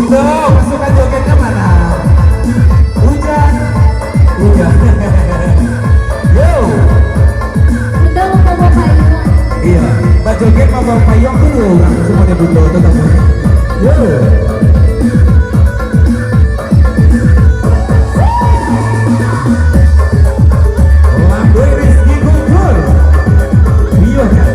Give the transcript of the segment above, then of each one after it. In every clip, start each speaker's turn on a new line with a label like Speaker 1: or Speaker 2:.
Speaker 1: Buto, pasukan jogetnya mana? Hujan. Iya. Yo.
Speaker 2: Udah mau bawa payung.
Speaker 1: Iya, Mbak joget mau bawa payung dulu. Semua dia Buto tuh kamu. Yo. Lamboy Rizky Guntur. Iya kan?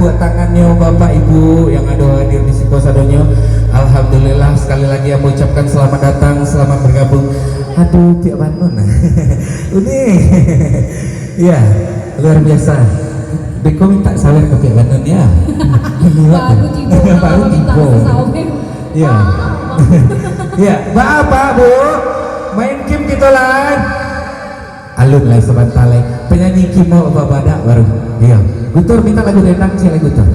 Speaker 1: buat tangannya Bapak Ibu yang ada hadir di Sikosadonyo. Alhamdulillah sekali lagi yang mengucapkan selamat datang, selamat bergabung. Aduh, tiap bangun. Ini ya luar biasa. Beko minta sawer ke tiap bangun ya.
Speaker 2: Baru tibo.
Speaker 1: Baru tibo. Ya. Ya, Bapak Bu, main game kita lah. Alun lah sebentar lagi. Penyanyi Kimo Babadak baru. Iya. Guntur minta lagu Dendang Cile Guntur.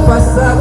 Speaker 1: Pasar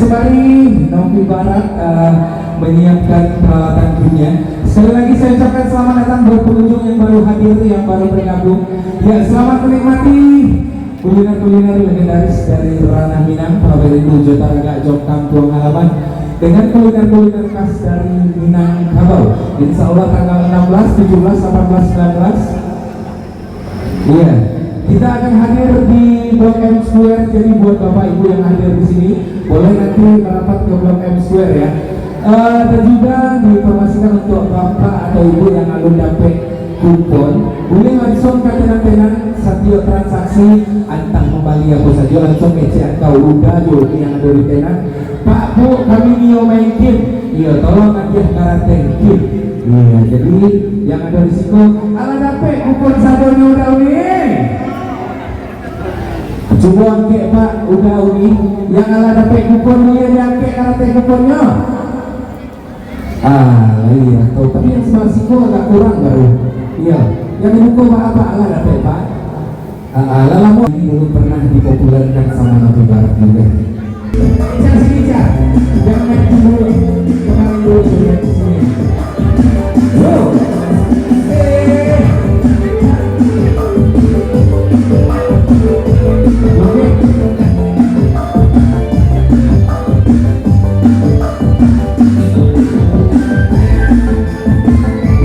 Speaker 1: sembari Novi Barat menyiapkan peralatan timnya. Sekali lagi saya ucapkan selamat datang buat pengunjung yang baru hadir, yang baru bergabung. Ya, selamat menikmati kuliner-kuliner legendaris dari Ranah Minang, Pawerindu Jotaraga Jok Kampung Halaman, dengan kuliner-kuliner khas dari Minangkabau. Insya Allah tanggal 16, 17, 18, 19. Iya, kita akan hadir di Blok M Square. Jadi buat bapak ibu yang hadir di sini, boleh nanti merapat ke Blok M Square ya. Dan juga diinformasikan untuk bapak atau ibu yang alun dapet kupon, boleh langsung ke tenan-tenan setiap transaksi antah kembali apa saja, langsung ngecek atau udah jodoh yang ada di tenan. Pak Bu, kami nio main game. Iya, tolong nanti karate game. Iya, jadi yang ada di situ ala dapet kupon sadonya udah nih. Coba angke Pak, udah uni. Yang ala dapet kupon dia angke karate kuponnya. Iya, tahu. Tapi yang sebelah siku agak kurang baru. Iya, yang dibuka apa ala dapet Pak? Lama ini dulu pernah dipopulerkan sama Novi Barat juga. Jangan sini jangan main dulu. Kemarin dulu sudah di sini. Yo,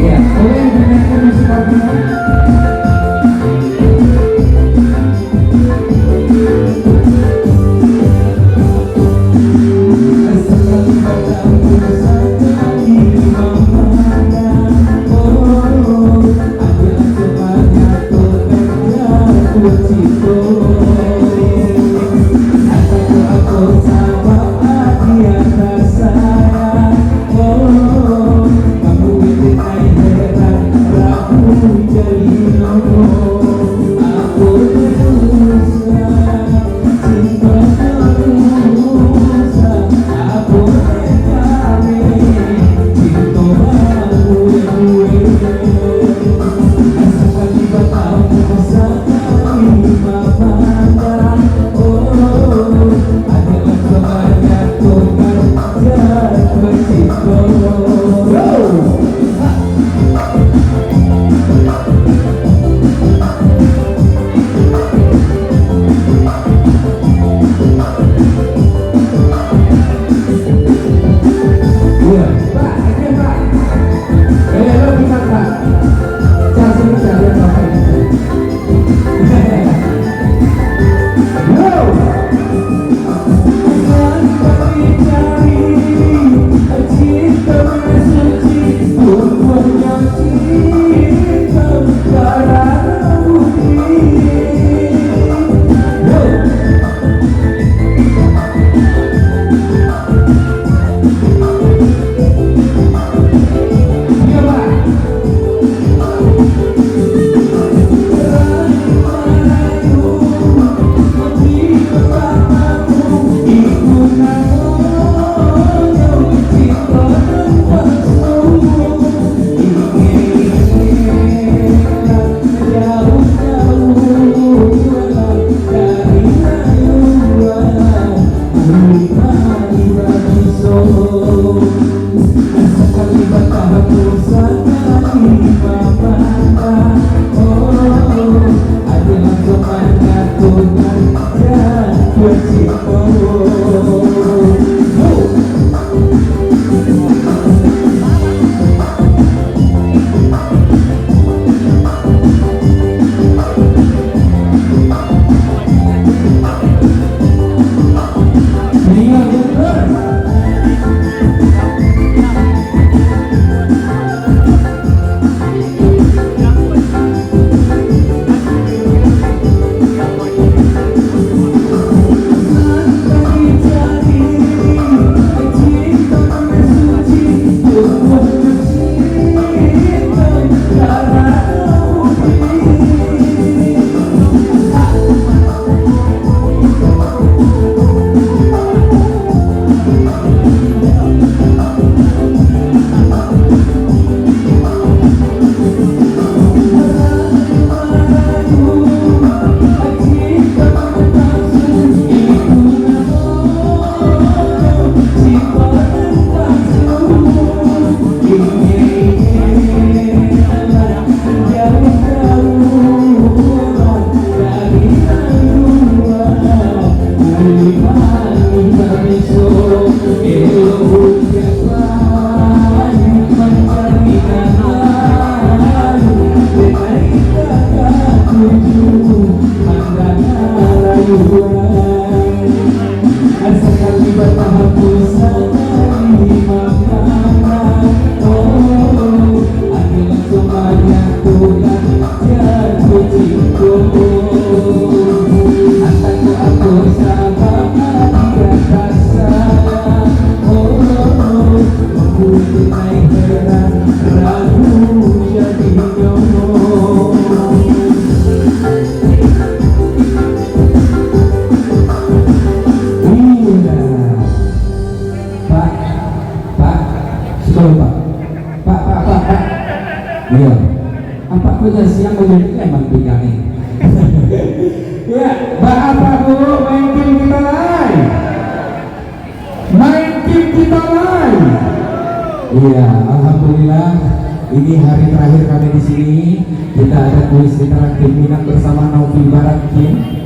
Speaker 1: ya, boleh dinaikkan musik lagunya. punya siang menjadi emang tinggalnya. Ya, Bapak Bu, main game kita live. Main game kita live. Iya, alhamdulillah. Ini hari terakhir kami di sini. Kita ada kuis interaktif minat bersama Novi Barat Kim.